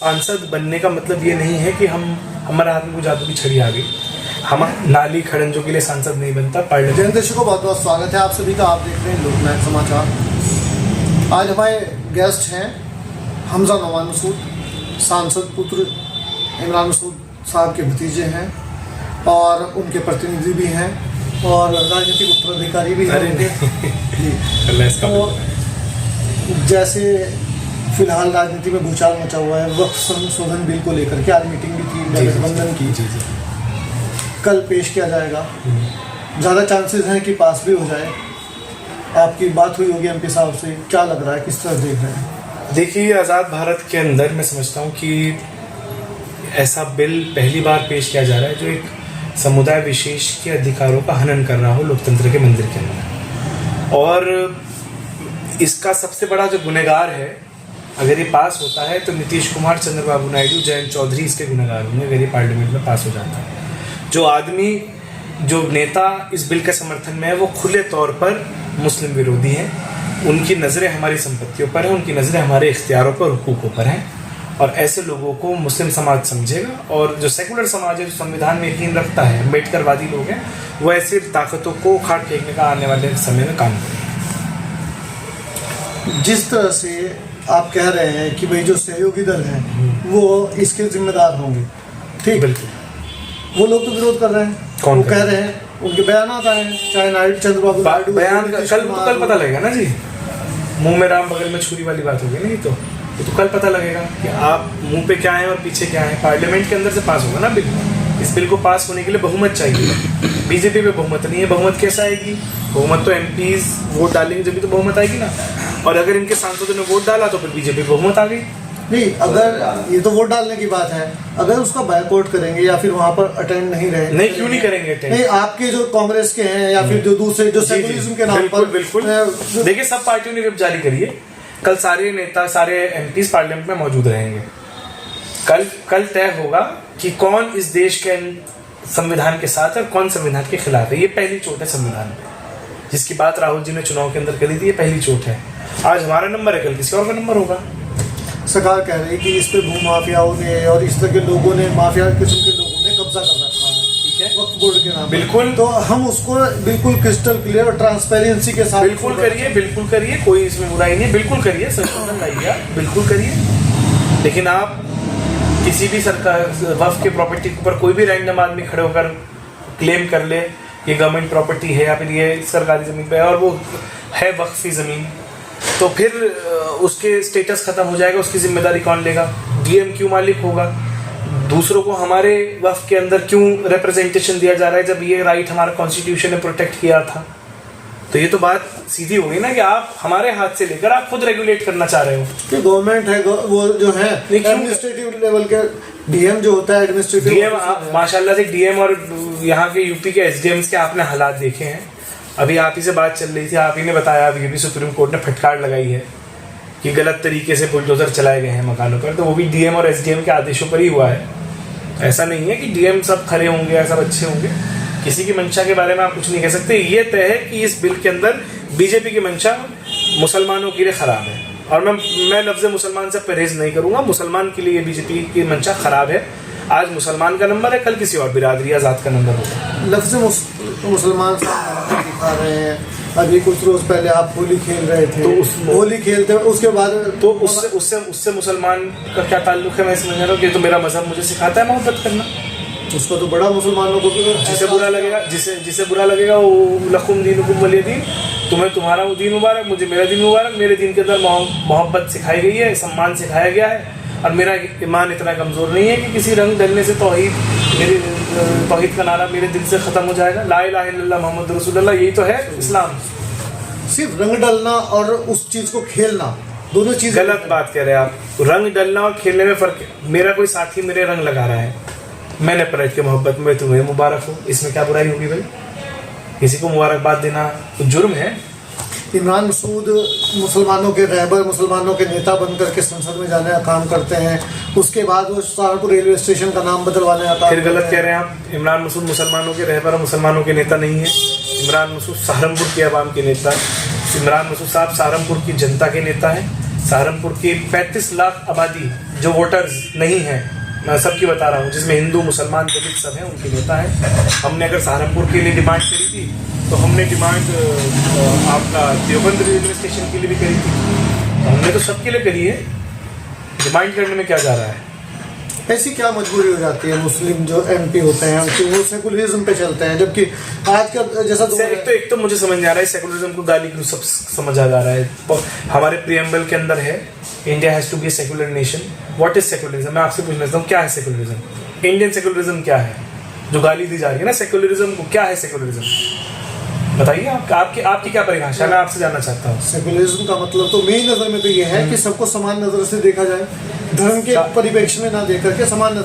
सांसद बनने का मतलब ये नहीं है कि हमारे हाथ में कोई जादू की छड़ी आ गई, हम नाली खड़ंजों के लिए सांसद नहीं बनता। पार्लियामेंट जन दर्शकों बहुत बहुत स्वागत है आप सभी का। आप देख रहे हैं लोकनायक समाचार। आज हमारे गेस्ट हैं हमजा नौमान मसूद, सांसद पुत्र इमरान मसूद साहब के भतीजे हैं और उनके प्रतिनिधि भी हैं और राजनीतिक उत्तराधिकारी भी हैं उनके। तो जैसे फिलहाल राजनीति में भूचाल मचा हुआ है, वक्फ संशोधन बिल को लेकर के आज मीटिंग भी थी गठबंधन की, कल पेश किया जाएगा। ज़्यादा चांसेस हैं कि पास भी हो जाए। आपकी बात हुई होगी एमपी साहब से, क्या लग रहा है, किस तरह देख रहे हैं? देखिए, आज़ाद भारत के अंदर मैं समझता हूँ कि ऐसा बिल पहली बार पेश किया जा रहा है जो एक समुदाय विशेष के अधिकारों का हनन कर रहा हो लोकतंत्र के मंदिर के अंदर। और इसका सबसे बड़ा जो गुनहगार है, अगर ये पास होता है तो नीतीश कुमार, चंद्रबाबू नायडू, जयंत चौधरी इसके गुनहगार होंगे अगर ये पार्लियामेंट में पास हो जाता है। जो आदमी, जो नेता इस बिल के समर्थन में है, वो खुले तौर पर मुस्लिम विरोधी हैं। उनकी नज़रें हमारी संपत्तियों पर हैं, उनकी नज़रें हमारे इख्तियारों पर, हुकूकों पर हैं। और ऐसे लोगों को मुस्लिम समाज समझेगा। और जो सेकुलर समाज है, जो संविधान में यकीन रखता है, अम्बेडकरवादी लोग हैं, वो ऐसी ताकतों को उखाड़ फेंकने का आने वाले समय में काम करेंगे। जिस तरह से आप कह रहे हैं कि भाई जो सहयोगी दल हैं वो इसके जिम्मेदार होंगे, ठीक, बिल्कुल। वो लोग तो विरोध कर रहे हैं, कौन वो कह रहे हैं, उनके बयान आए हैं, चाहे नायडू, चंद्रबाबू नायडू, बयान कल पता लगेगा ना जी। मुंह में राम बगल में छुरी वाली बात होगी नहीं तो कल पता लगेगा कि आप मुंह पे क्या है और पीछे क्या है। पार्लियामेंट के अंदर से पास होगा ना बिल। इस बिल को पास होने के लिए बहुमत चाहिए। बीजेपी पे बहुमत नहीं है, बहुमत कैसे आएगी? बहुमत तो एमपीज वोट डालेंगे जब भी तो बहुमत आएगी ना। और अगर इनके सांसदों ने वोट डाला तो फिर बीजेपी बहुमत आ गई। नहीं, अगर ये तो वोट डालने की बात है, अगर उसका बायकॉट करेंगे या फिर वहां पर अटेंड नहीं रहे, नहीं, क्यों नहीं करेंगे अटेंड? नहीं, आपके जो कांग्रेस के हैं या फिर जो दूसरे जो सेकुलरिज्म के नाम पर, बिल्कुल। देखिए, सब पार्टियों ने व्हिप जारी करी है। कल सारे नेता, सारे एमपीज पार्लियामेंट में मौजूद रहेंगे। कल तय होगा कि कौन इस देश के संविधान के साथ है और कौन संविधान के खिलाफ है। ये पहली चोट है संविधान पे, जिसकी बात राहुल जी ने चुनाव के अंदर करी थी। ये पहली चोट है। आज हमारा नंबर है, कल किसी और का नंबर होगा। सरकार कह रही है कि इस पे भूमाफियाओं ने और इस तरह के लोगों ने, माफिया किस्म के लोगों ने कब्जा कर रखा है, ठीक है, वक्फ बोर्ड के नाम। बिल्कुल। तो हम उसको बिल्कुल क्रिस्टल क्लियर और ट्रांसपेरेंसी के साथ बिल्कुल करिए, कोई इसमें बुराई नहीं, बिल्कुल करिए, संशोधन लाइए, बिल्कुल करिए। लेकिन आप किसी भी सरकार वक्फ के प्रॉपर्टी के ऊपर कोई भी रैंडम आदमी खड़े होकर क्लेम कर ले ये गवर्नमेंट प्रॉपर्टी है या फिर ये सरकारी ज़मीन पे है और वो है वक्फी ज़मीन, तो फिर उसके स्टेटस खत्म हो जाएगा। उसकी जिम्मेदारी कौन लेगा? डीएम क्यों मालिक होगा? दूसरों को हमारे वक्फ के अंदर क्यों रिप्रेजेंटेशन दिया जा रहा है जब ये राइट हमारा कॉन्स्टिट्यूशन ने प्रोटेक्ट किया था? तो ये तो बात सीधी हो गई ना कि आप हमारे हाथ से लेकर आप खुद रेगुलेट करना चाह रहे हो कि गवर्नमेंट है, वो जो है एडमिनिस्ट्रेटिव लेवल के डीएम जो होता है, एडमिनिस्ट्रेटिव डीएम। माशाल्लाह से डीएम और यहाँ के यूपी के एसडीएम्स के आपने हालात देखे हैं। अभी आप ही से बात चल रही थी, आप ही ने बताया अभी भी सुप्रीम कोर्ट ने फटकार लगाई है कि गलत तरीके से बुलडोजर चलाए गए हैं मकानों पर, तो वो भी डीएम और एसडीएम के आदेशों पर ही हुआ है। ऐसा नहीं है कि डीएम सब खरे होंगे या सब अच्छे होंगे। किसी की मंशा के बारे में आप कुछ नहीं कह सकते। ये तय है कि इस बिल के अंदर बीजेपी की मंशा मुसलमानों के लिए खराब है। और मैं लफ्ज़ मुसलमान से परहेज नहीं करूंगा। मुसलमान के लिए बीजेपी की मंशा खराब है। आज मुसलमान का नंबर है, कल किसी और बिरादरी आज़ाद का नंबर होगा। लफ्ज़ मुसलमान से दिखा रहे हैं। अभी कुछ रोज पहले आप होली खेल रहे थे, तो होली खेलते उसके बाद तो उससे मुसलमान का क्या ताल्लुक है? मैं समझ रहा हूँ कि तो मेरा मजहब मुझे सिखाता है मोहब्बत करना। उसको तो बड़ा मुसलमानों को जिसे बुरा लगेगा वो लकुम दीनुकुम वलिय दीन। तुम्हें तुम्हारा वो दीन मुबारक, मुझे मेरा दीन मुबारक। मेरे दीन के अंदर मोहब्बत सिखाई गई है, सम्मान सिखाया गया है। और मेरा ईमान इतना कमज़ोर नहीं है कि किसी रंग डलने से तौहीद का नारा मेरे दिल से ख़त्म हो जाएगा। ला इलाहा इल्लल्लाह मुहम्मद रसूलुल्लाह, यही तो है इस्लाम। सिर्फ रंग डलना और उस चीज़ को खेलना, दोनों चीज़ गलत बात कह रहे हैं आप। रंग डलना और खेलने में फ़र्क है। मेरा कोई साथी मेरे रंग लगा रहा है, मैंने पलट के मोहब्बत में तुम्हें मुबारक हो, इसमें क्या बुराई होगी भाई? किसी को मुबारकबाद देना तो जुर्म है। इमरान मसूद मुसलमानों के रहबर, मुसलमानों के नेता बनकर के संसद में जाने का काम करते हैं, उसके बाद वो सहारनपुर रेलवे स्टेशन का नाम बदलवाने का काम। फिर गलत कह रहे हैं आप। इमरान मसूद मुसलमानों के रहबर और मुसलमानों के नेता नहीं है। इमरान मसूद सहारनपुर के अवाम के नेता। इमरान मसूद साहब सहारनपुर की जनता के नेता हैं। सहारनपुर की 35 लाख आबादी जो वोटर्स नहीं है, मैं सबकी बता रहा हूँ, जिसमें हिंदू मुसलमान दलित सब हैं, उनके नेता है। हमने अगर सहारनपुर के लिए डिमांड करी थी तो हमने डिमांड आपका देवबंद रेलवे स्टेशन के लिए भी करी थी, तो हमने तो सबके लिए करी है। डिमांड करने में क्या जा रहा है? ऐसी क्या मजबूरी हो जाती है मुस्लिम जो एमपी होते हैं कि वो सेकुलरिज्म पे चलते हैं, जबकि आज का जैसा एक तो मुझे समझ नहीं आ रहा है सेकुलरिज्म को गाली क्यों सब समझ आ रहा है। हमारे प्रीएम्बल के अंदर है India has to be a secular nation. What is secularism? मैं आपसे पूछना चाहता हूँ क्या है सेकुलरिज्म? इंडियन सेकुलरिज्म क्या है जो गाली दी जा रही है ना सेकुलरिज्म को? क्या है सेकुलरिज्म? बताइए आपकी क्या परिभाषा, मैं आपसे जानना चाहता हूँ। सेकुलरिज्म का मतलब तो मेरी नजर में तो ये है कि सबको समान नजर से देखा जाए, धर्म के परिप्रेक्ष्य में ना देख करके समान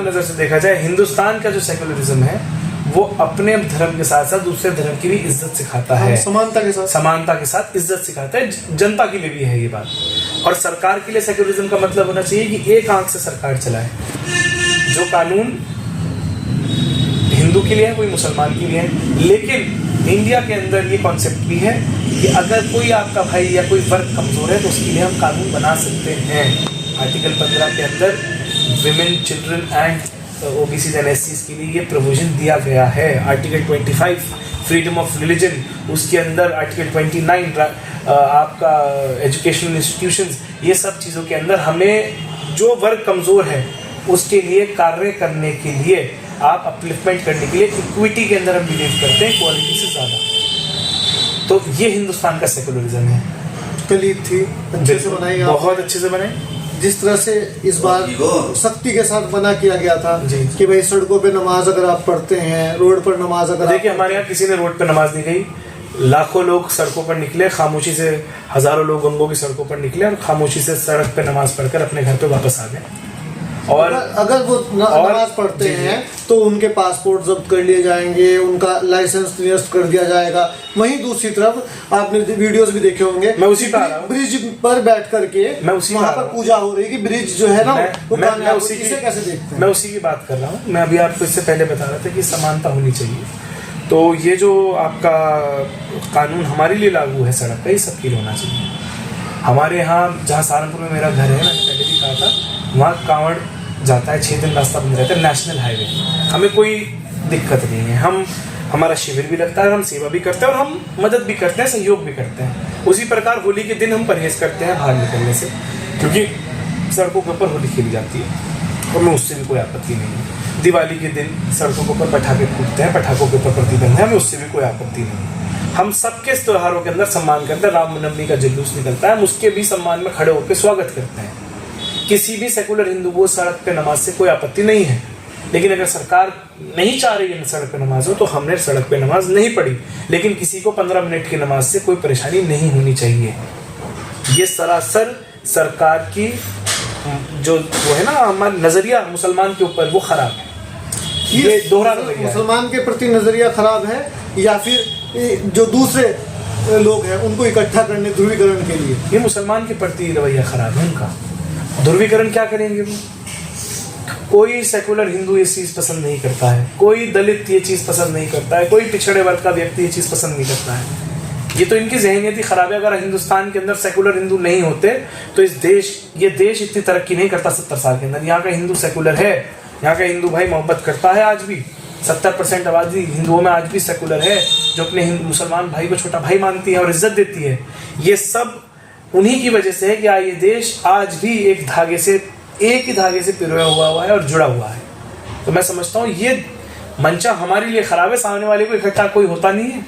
नजर से देखा जाए। हिंदुस्तान का जो सेकुलरिज्म है वो अपने धर्म के साथ साथ दूसरे धर्म की भी इज्जत सिखाता है, समानता के साथ इज्जत सिखाता है। जनता के लिए भी है ये बात। और सरकार के लिए सेकुलरिज्म का मतलब होना चाहिए कि एक आंख से सरकार चलाए, जो कानून हिंदू के लिए है कोई मुसलमान के लिए है। लेकिन इंडिया के अंदर ये कॉन्सेप्ट भी है कि अगर कोई आपका भाई या कोई वर्ग कमजोर है तो उसके लिए हम कानून बना सकते हैं। आर्टिकल 15 के अंदर women, children and OBC and एससीज के लिए ये प्रोविजन दिया गया है। आर्टिकल 25 फ्रीडम ऑफ रिलीजन, उसके अंदर आर्टिकल 29 आपका एजुकेशनल इंस्टीट्यूशंस, ये सब चीज़ों के अंदर हमें जो वर्ग कमज़ोर है उसके लिए कार्य करने के लिए, आप अपलिफ्टमेंट करने के लिए इक्विटी के अंदर हम बिलीव करते हैं क्वालिटी से ज़्यादा। तो ये हिंदुस्तान का सेकुलरिज्म है। कल थी अच्छे से बनाई, बहुत अच्छे से बनाई। जिस तरह से इस बार सख्ती के साथ मना किया गया था कि भाई सड़कों पे नमाज अगर आप पढ़ते हैं, रोड पर नमाज अगर देखिए हमारे यहाँ किसी ने रोड पर नमाज नहीं गई, लाखों लोग सड़कों पर निकले, खामोशी से हजारों लोग गंगों की सड़कों पर निकले और खामोशी से सड़क पे नमाज पढ़कर अपने घर पे वापस आ गए। और अगर वो नमाज पढ़ते हैं तो उनके पासपोर्ट जब्त कर लिए जाएंगे, उनका लाइसेंस निरस्त कर दिया जाएगा। वहीं दूसरी तरफ आपने वीडियोस भी देखे होंगे, मैं उसी ब्रिज पर बैठ करके वहाँ पर पूजा हो रही है कि ब्रिज जो है ना मैं उसी की कैसे देखते हैं, मैं उसी की बात कर रहा हूँ। मैं अभी आपको इससे पहले बता रहा था कि समानता होनी चाहिए। तो ये जो आपका कानून हमारे लिए लागू है सड़क पर, ये सबके लिए होना चाहिए। हमारे यहाँ जहाँ सहारनपुर में मेरा घर है, मैंने पहले भी कहा था, वहाँ कांवड़ जाता है, 6 दिन रास्ता बंद रहता है, नेशनल हाईवे। हमें कोई दिक्कत नहीं है, हमारा शिविर भी लगता है, हम सेवा भी करते हैं और हम मदद भी करते हैं, सहयोग भी करते हैं। उसी प्रकार होली के दिन हम परहेज करते हैं बाहर निकलने से, क्योंकि सड़कों के ऊपर होली खेली जाती है और हमें उससे भी कोई आपत्ति नहीं है। दिवाली के दिन सड़कों के ऊपर पटाखे फूटते हैं, पटाखों के ऊपर प्रतिबंध है, हमें उससे भी कोई आपत्ति नहीं है। हम सबके त्योहारों के अंदर सम्मान करते हैं। रामनवमी का जुलूस निकलता है, हम उसके भी सम्मान में खड़े होकर स्वागत करते हैं। किसी भी सेकुलर हिंदू को सड़क पे नमाज से कोई आपत्ति नहीं है। लेकिन अगर सरकार नहीं चाह रही है सड़क पे नमाज हो तो हमने सड़क पे नमाज नहीं पढ़ी। लेकिन किसी को 15 मिनट की नमाज से कोई परेशानी नहीं होनी चाहिए। ये सरासर सरकार की जो वो है ना हमारा नजरिया मुसलमान के ऊपर, वो खराब है। ये दोहरा नजरिया, मुसलमान के प्रति नजरिया खराब है या फिर जो दूसरे लोग हैं उनको इकट्ठा करने, ध्रुवीकरण के लिए। ये मुसलमान के प्रति रवैया खराब है उनका। ध्रुवीकरण क्या करेंगे वो? कोई सेकुलर हिंदू ये चीज़ पसंद नहीं करता है, कोई दलित ये चीज़ पसंद नहीं करता है, कोई पिछड़े वर्ग का व्यक्ति ये चीज़ पसंद नहीं करता है। ये तो इनकी ज़हनियत ही खराब है। अगर हिंदुस्तान के अंदर सेकुलर हिंदू नहीं होते तो ये देश इतनी तरक्की नहीं करता 70 साल के अंदर। यहाँ का हिंदू सेकुलर है, यहाँ का हिंदू भाई मोहब्बत करता है। आज भी 70% आबादी हिंदुओं में आज भी सेकुलर है, जो अपने मुसलमान भाई को छोटा भाई मानती है और इज्जत देती है। ये सब उन्हीं की वजह से है कि ये देश आज भी एक ही धागे से पिरोया हुआ है और जुड़ा हुआ है। तो मैं समझता हूँ ये मंचा हमारे लिए खराब है। सामने वाले को इकट्ठा कोई होता नहीं है,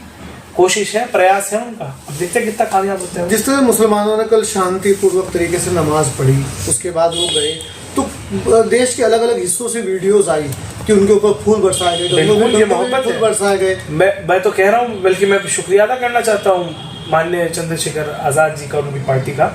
कोशिश है, प्रयास है उनका, अब देखते हैं कितना कामयाब होते हैं। जिस तरह मुसलमानों ने कल शांतिपूर्वक तरीके से नमाज पढ़ी, उसके बाद वो गए, तो देश के अलग अलग हिस्सों से वीडियोस आई कि उनके ऊपर फूल बरसाए गए, फूल बरसाए गए। मैं तो कह रहा हूँ, बल्कि मैं शुक्रिया अदा करना चाहता हूँ माननीय चंद्रशेखर आज़ाद जी का, उनकी पार्टी का,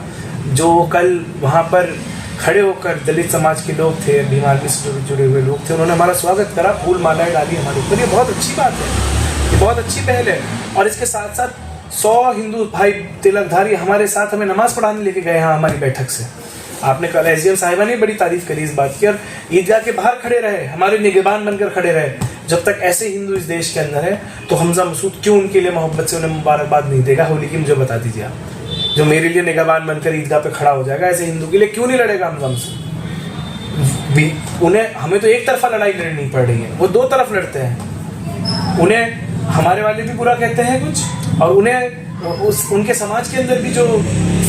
जो कल वहाँ पर खड़े होकर दलित समाज के लोग थे, भीम आर्मी से जुड़े हुए लोग थे, उन्होंने हमारा स्वागत करा, फूल मालाएं डाली हमारे ऊपर। ये बहुत अच्छी बात है, ये बहुत अच्छी पहल है। और इसके साथ साथ 100 हिंदू भाई तिलकधारी हमारे साथ हमें नमाज पढ़ाने लेके गए हैं हमारी बैठक से। आपने कल एसडीएम साहिबा ने बड़ी तारीफ करी इस बात की, और ईदगाह के बाहर खड़े रहे, हमारे निगहबान बनकर खड़े रहे। जब तक ऐसे हिंदू इस देश के अंदर है तो हमजा मसूद क्यों उनके लिए मोहब्बत से उन्हें मुबारकबाद नहीं देगा होली की? मुझे बता दीजिए आप। जो मेरे लिए निगहबान बनकर ईदगाह पे खड़ा हो जाएगा, ऐसे हिंदू के लिए क्यों नहीं लड़ेगा हमसे? उन्हें हमें तो एक तरफा लड़ाई लड़नी पड़ रही है, वो दो तरफ लड़ते हैं। उन्हें हमारे वाले भी बुरा कहते हैं कुछ, और उन्हें उनके समाज के अंदर भी जो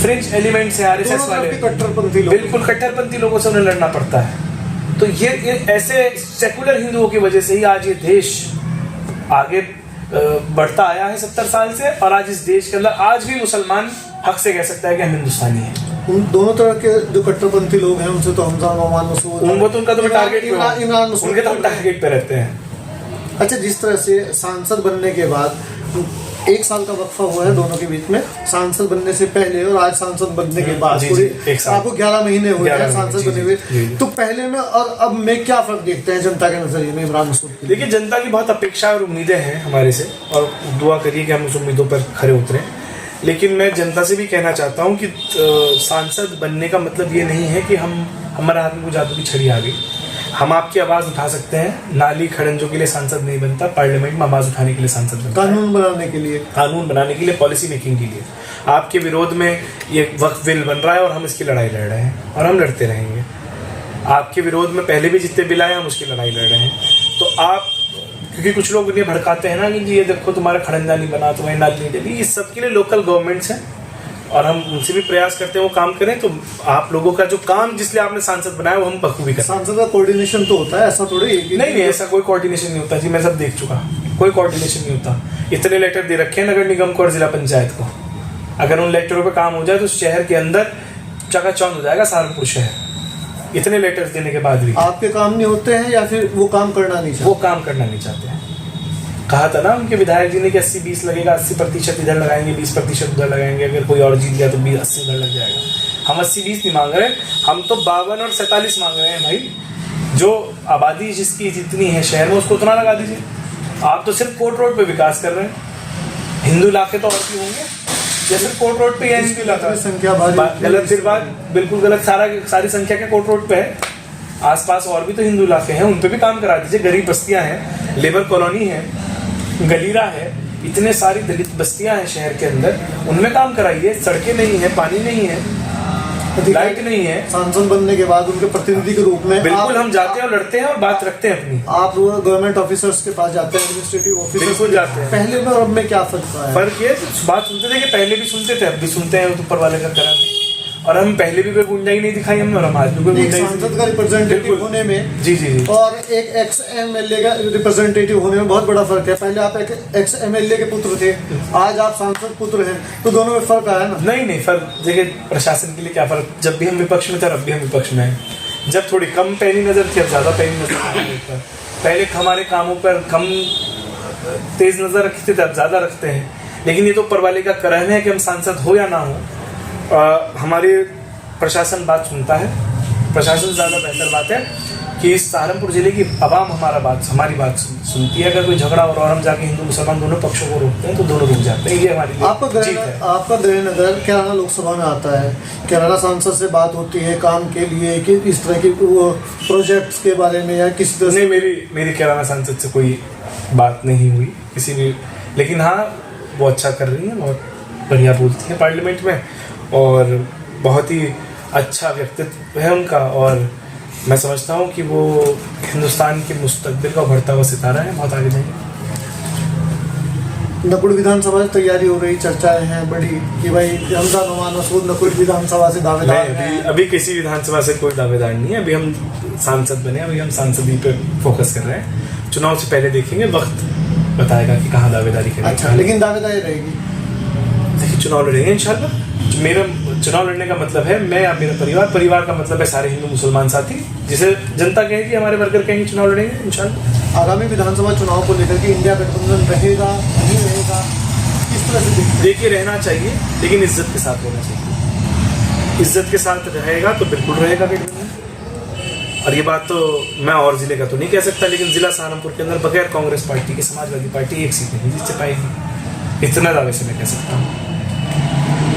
फ्रिंज एलिमेंट्स हैं आरएसएस वाले, कट्टरपंथी लोग, बिल्कुल कट्टरपंथी लोगों से उन्हें लड़ना पड़ता है। तो ये ऐसे सेकुलर हिंदुओं की वजह से ही आज ये देश आगे बढ़ता आया है 70 साल से, और आज इस देश के अंदर आज भी मुसलमान हक से कह सकता है कि हम हिंदुस्तानी हैं। उन दोनों तरह के जो कट्टरपंथी लोग हैं उनसे तो हमजा नौमान मसूद, उनका तो टारगेट इमरान मसूद, उनके तो टारगेट पे रहते हैं। अच्छा, जिस तरह से सांसद बनने के बाद 1 साल का वक्फा हुआ है दोनों के बीच में, सांसद बनने से पहले और आज सांसद बनने के बाद आपको 11 महीने हुए हैं सांसद बने हुए, तो पहले में और अब में क्या फर्क देखते हैं जनता के नजरिए में इमरान मसूद? देखिए, जनता की बहुत अपेक्षा और उम्मीदें हैं हमारे से, और दुआ करिए कि हम उस उम्मीदों पर खरे उतरें। लेकिन मैं जनता से भी कहना चाहता हूँ कि सांसद बनने का मतलब ये नहीं है कि हमारे हाथ में कोई जादू की छड़ी आ गई। हम आपकी आवाज़ उठा सकते हैं, नाली खड़ंजों के लिए सांसद नहीं बनता, पार्लियामेंट में आवाज़ उठाने के लिए सांसद बनता है, कानून बनाने के लिए, पॉलिसी मेकिंग के लिए। आपके विरोध में ये वक्फ बिल बन रहा है और हम इसकी लड़ाई लड़ रहे हैं, और हम लड़ते रहेंगे। आपके विरोध में पहले भी जितने बिल आए हम उसकी लड़ाई लड़ रहे हैं। तो आप, क्योंकि कुछ लोग इन्हें भड़काते हैं ना कि ये देखो तुम्हारा खड़ंजा नहीं बना, तुम्हारी नाली नहीं डली, इस सब के लिए लोकल गवर्नमेंट्स हैं, और हम उनसे भी प्रयास करते हैं वो काम करें। तो आप लोगों का जो काम जिसलिए आपने सांसद बनाया वो हम बखूबी करें। सांसद का कोऑर्डिनेशन तो होता है, ऐसा थोड़ी? नहीं, ऐसा कोई कोऑर्डिनेशन नहीं होता जी, मैं सब देख चुका, कोई कोऑर्डिनेशन नहीं होता। इतने लेटर दे रखे हैं नगर निगम को और जिला पंचायत को, अगर उन लेटरों पे काम हो जाए तो शहर के अंदर चकाचौंध हो जाएगा सहारनपुर शहर, इतने लेटर्स देने के बाद भी। आपके काम नहीं होते हैं या फिर वो काम करना नहीं चाहते? वो काम करना नहीं चाहते हैं। कहा था ना उनके विधायक जी ने कि 80-20 लगेगा, 80% इधर लगाएंगे, 20% उधर लगाएंगे, अगर कोई और जीत गया तो 80 उधर लग जाएगा। हम 80-20 नहीं मांग रहे, हम तो 52 और 47 मांग रहे हैं भाई। जो आबादी जिसकी जितनी है शहर में उसको उतना लगा दीजिए। आप तो सिर्फ कोर्ट रोड पे विकास कर रहे हैं, हिंदू इलाके तो और भी होंगे, या सिर्फ कोर्ट रोड पे ही हिंदू इलाका? संख्या गलत, फिर बात बिल्कुल गलत। सारी संख्या के कोर्ट रोड पे है, आसपास और भी तो हिंदू इलाके हैं, उन पे भी काम करा दीजिए। गरीब बस्तियां हैं, लेबर कॉलोनी है, गलीरा है, इतने सारी दलित बस्तियां हैं शहर के अंदर, उनमें काम कराइए। सड़कें नहीं है, पानी नहीं है, लाइट नहीं है। सांसद बनने के बाद उनके प्रतिनिधि के रूप में बिल्कुल हम जाते हैं और लड़ते हैं और बात रखते हैं अपनी। आप गवर्नमेंट ऑफिसर्स के पास जाते हैं, एडमिनिस्ट्रेटिव ऑफिसर्स बिल्कुल जाते हैं। पहले में और अब में क्या फर्क है? फर्क ये बात सुनते थे कि पहले भी सुनते थे, अब भी सुनते हैं ऊपर वाले का करम, और हम पहले भी कोई गुंजाई नहीं दिखाई हमने, और हम आज भी कोई गुंजाई। सांसद का रिप्रेजेंटेटिव होने में जी और एक एक्स एमएलए का रिप्रेजेंटेटिव होने में बहुत बड़ा फर्क है। पहले आप एक एक्स एमएलए के पुत्र थे, आज आप सांसद पुत्र हैं, तो दोनों में फर्क आया ना? नहीं, फर्क देखिए, प्रशासन के लिए क्या फर्क, जब भी हम विपक्ष में थे अब भी हम विपक्ष में हैं। जब थोड़ी कम पैनी नजर थी, अब ज्यादा पैनी नजर आ रही है। पहले हमारे कामों पर कम तेज नजर रखते थे, अब ज्यादा रखते हैं। लेकिन ये तो ऊपर वाले का करम है कि हम सांसद हो या ना हो, हमारे प्रशासन बात सुनता है। प्रशासन ज़्यादा बेहतर बात है कि इस सहारनपुर जिले की आवाम हमारी बात सुनती है। अगर कोई झगड़ा हो रहा है और हम जाके हिंदू मुसलमान दोनों पक्षों को रोकते हैं तो दोनों रुक जाते हैं। ये हमारी जीत है। आपका गृहनगर कैराना लोकसभा में आता है, कैराना सांसद से बात होती है काम के लिए कि इस तरह की प्रोजेक्ट्स के बारे में या किसी तरह से? मेरी कैराना सांसद से कोई बात नहीं हुई किसी भी, लेकिन हाँ वो अच्छा कर रही है, बहुत बढ़िया बोलती है पार्लियामेंट में, और बहुत ही अच्छा व्यक्तित्व है उनका, और मैं समझता हूँ कि वो हिंदुस्तान के मुस्तकबिल का उभरता हुआ सितारा है, बहुत आगे जाएंगे। नकुड़ विधानसभा से तैयारी हो रही, चर्चाएं हैं बड़ी कि भाई हमजा नौमान मसूद नकुड़ विधानसभा से दावेदार हैं। अभी किसी विधानसभा से कोई दावेदार नहीं है, अभी हम सांसद बने, अभी हम सांसदी पे फोकस कर रहे हैं। चुनाव से पहले देखेंगे, वक्त बताएगा कि कहाँ दावेदारी करेंगे। अच्छा, लेकिन दावेदारी रहेगी? देखिए, चुनाव लड़ेंगे इंशाल्लाह। मेरा चुनाव लड़ने का मतलब है मैं या मेरा परिवार का मतलब है सारे हिंदू मुसलमान साथी, जिसे जनता कहेगी, हमारे वर्कर कहेंगे, चुनाव लड़ेंगे इंशाल्लाह। आगामी विधानसभा चुनाव को लेकर के इंडिया गठबंधन रहेगा नहीं रहेगा, किस तरह से? देखिए, रहना चाहिए, लेकिन इज्जत के साथ रहना चाहिए। इज्जत के साथ रहेगा तो बिल्कुल रहेगा गठबंधन। और ये बात तो मैं और जिले का तो नहीं कह सकता, लेकिन जिला सहारनपुर के अंदर बगैर कांग्रेस पार्टी की समाजवादी पार्टी एक सीट नहीं जीत पाएगी, इतना दावे से मैं कह सकता हूँ।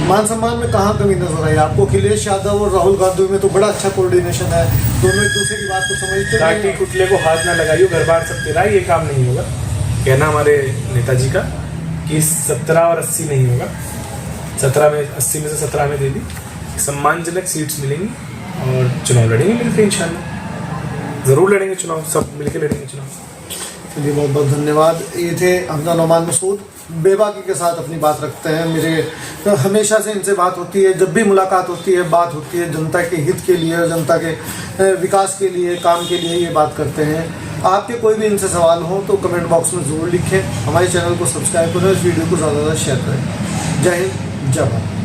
मान सम्मान में कहाँ कमी नजर आई आपको? अखिलेश यादव और राहुल गांधी में तो बड़ा अच्छा कोऑर्डिनेशन है, दोनों एक दूसरे की बात को समझते हैं। काटी कुटले को हाथ ना लगाइयो, घर बार सब तेरा, ये काम नहीं होगा। कहना हमारे नेताजी का कि 17 और 80 नहीं होगा, 17 में 80 में से 17 में दे दी, सम्मानजनक सीट्स मिलेंगी और चुनाव लड़ेंगे मिलकर इंशाल्लाह, ज़रूर लड़ेंगे चुनाव, सब मिलकर लड़ेंगे चुनाव। चलिए बहुत बहुत धन्यवाद। ये थे हमजा नोमान मसूद, बेबाकी के साथ अपनी बात रखते हैं। मेरे हमेशा से इनसे बात होती है, जब भी मुलाकात होती है बात होती है जनता के हित के लिए, जनता के विकास के लिए, काम के लिए ये बात करते हैं। आपके कोई भी इनसे सवाल हो तो कमेंट बॉक्स में ज़रूर लिखें। हमारे चैनल को सब्सक्राइब करें, इस वीडियो को ज़्यादा से ज़्यादा शेयर करें। जय हिंद, जय भारत।